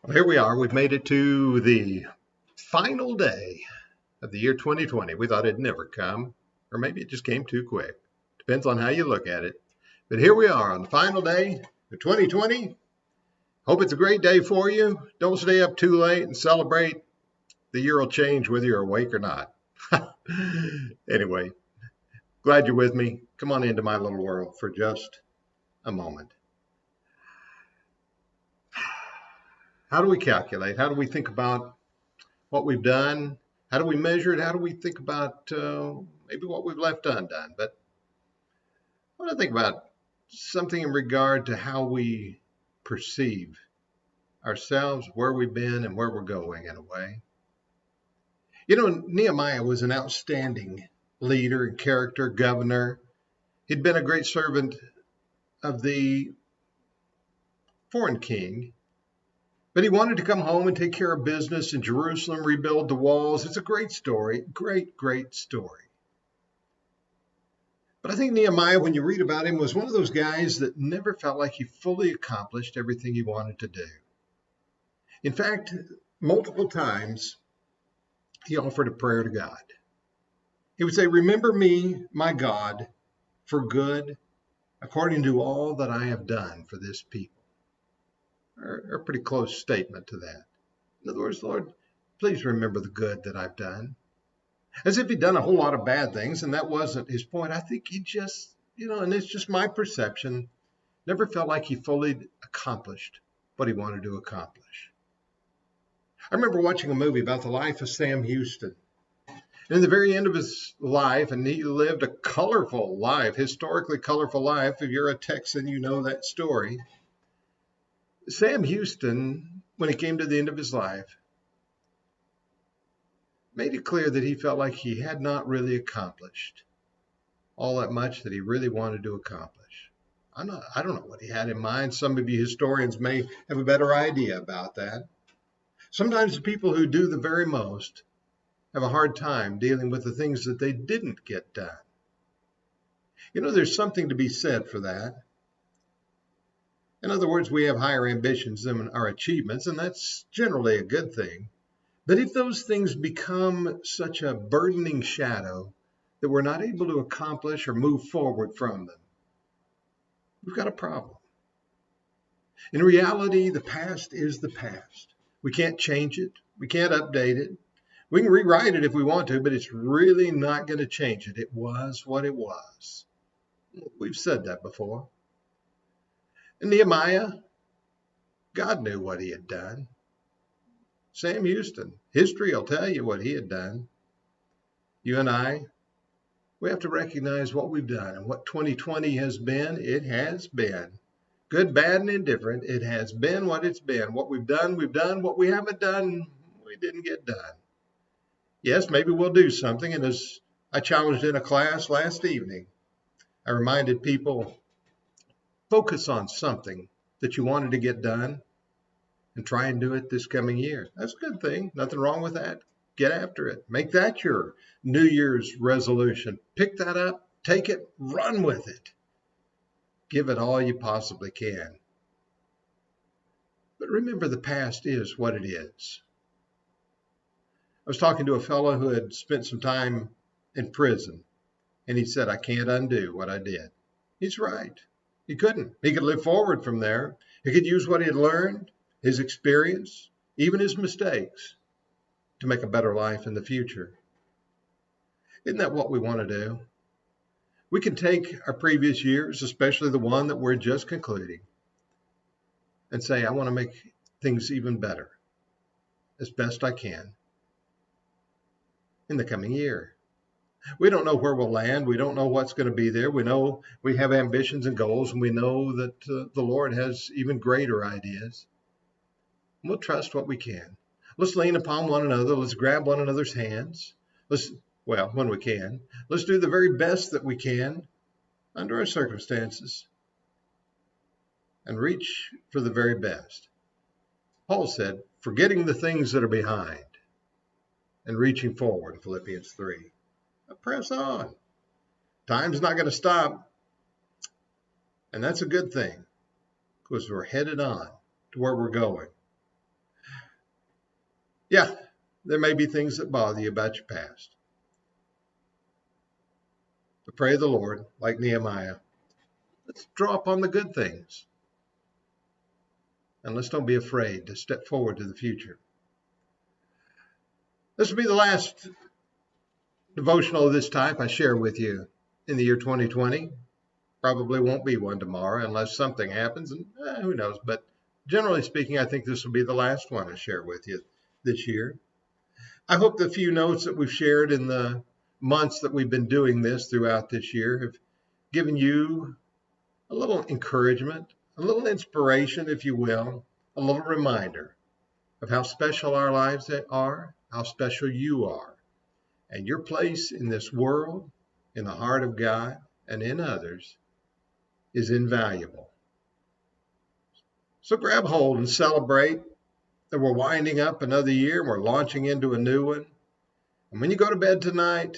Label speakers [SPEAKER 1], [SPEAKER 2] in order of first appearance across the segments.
[SPEAKER 1] Well, here we are. We've made it to the final day of the year 2020. We thought it'd never come, or maybe it just came too quick. Depends on how you look at it. But here we are on the final day of 2020. Hope it's a great day for you. Don't stay up too late and celebrate. The year will change whether you're awake or not. Anyway, glad you're with me. Come on into my little world for just a moment. How do we calculate? How do we think about what we've done? How do we measure it? How do we think about maybe what we've left undone? But I want to think about something in regard to how we perceive ourselves, where we've been, and where we're going in a way. You know, Nehemiah was an outstanding leader and character, governor. He'd been a great servant of the foreign king. But he wanted to come home and take care of business in Jerusalem, rebuild the walls. It's a great story, great story. But I think Nehemiah, when you read about him, was one of those guys that never felt like he fully accomplished everything he wanted to do. In fact, multiple times he offered a prayer to God. He would say, "Remember me, my God, for good, according to all that I have done for this people." Or a pretty close statement to that. In other words, Lord, please remember the good that I've done. As if he'd done a whole lot of bad things, and that wasn't his point. I think he just, and it's just my perception, never felt like he fully accomplished what he wanted to accomplish. I remember watching a movie about the life of Sam Houston. And in the very end of his life, and he lived a colorful life, historically colorful life. If you're a Texan, you know that story. Sam Houston, when he came to the end of his life, made it clear that he felt like he had not really accomplished all that much that he really wanted to accomplish. I don't know what he had in mind. Some of you historians may have a better idea about that. Sometimes the people who do the very most have a hard time dealing with the things that they didn't get done. There's something to be said for that. In other words, we have higher ambitions than our achievements, and that's generally a good thing. But if those things become such a burdening shadow that we're not able to accomplish or move forward from them, we've got a problem. In reality, the past is the past. We can't change it. We can't update it. We can rewrite it if we want to, but it's really not going to change it. It was what it was. We've said that before. And Nehemiah, God knew what he had done. Sam Houston, history will tell you what he had done. You and I, we have to recognize what we've done and what 2020 has been. It has been. Good, bad, and indifferent. It has been what it's been. What we've done, we've done. What we haven't done, we didn't get done. Yes, maybe we'll do something. And as I challenged in a class last evening, I reminded people, focus on something that you wanted to get done and try and do it this coming year. That's a good thing. Nothing wrong with that. Get after it. Make that your New Year's resolution. Pick that up, take it, run with it. Give it all you possibly can. But remember, the past is what it is. I was talking to a fellow who had spent some time in prison, and he said, "I can't undo what I did." He's right. He couldn't. He could live forward from there. He could use what he had learned, his experience, even his mistakes, to make a better life in the future. Isn't that what we want to do? We can take our previous years, especially the one that we're just concluding, and say, I want to make things even better as best I can in the coming year. We don't know where we'll land. We don't know what's going to be there. We know we have ambitions and goals, and we know that the Lord has even greater ideas. We'll trust what we can. Let's lean upon one another. Let's grab one another's hands. When we can. Let's do the very best that we can under our circumstances and reach for the very best. Paul said, forgetting the things that are behind and reaching forward, in Philippians 3. Press on. Time's not going to stop. And that's a good thing because we're headed on to where we're going. Yeah, there may be things that bother you about your past. But pray the Lord, like Nehemiah, let's draw upon the good things. And let's don't be afraid to step forward to the future. This will be the last devotional of this type I share with you in the year 2020. Probably won't be one tomorrow unless something happens, and who knows. But generally speaking, I think this will be the last one I share with you this year. I hope the few notes that we've shared in the months that we've been doing this throughout this year have given you a little encouragement, a little inspiration, if you will, a little reminder of how special our lives are, how special you are, and your place in this world, in the heart of God, and in others is invaluable. So grab hold and celebrate that we're winding up another year and we're launching into a new one. And when you go to bed tonight,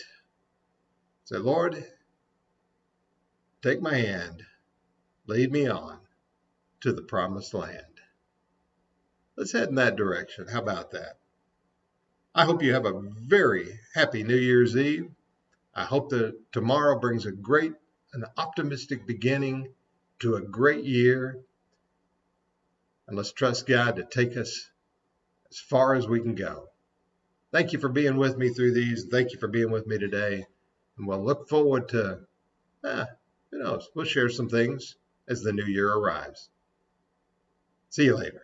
[SPEAKER 1] say, Lord, take my hand, lead me on to the promised land. Let's head in that direction. How about that? I hope you have a very happy New Year's Eve. I hope that tomorrow brings an optimistic beginning to a great year. And let's trust God to take us as far as we can go. Thank you for being with me through these. Thank you for being with me today. And we'll look forward to, who knows, we'll share some things as the new year arrives. See you later.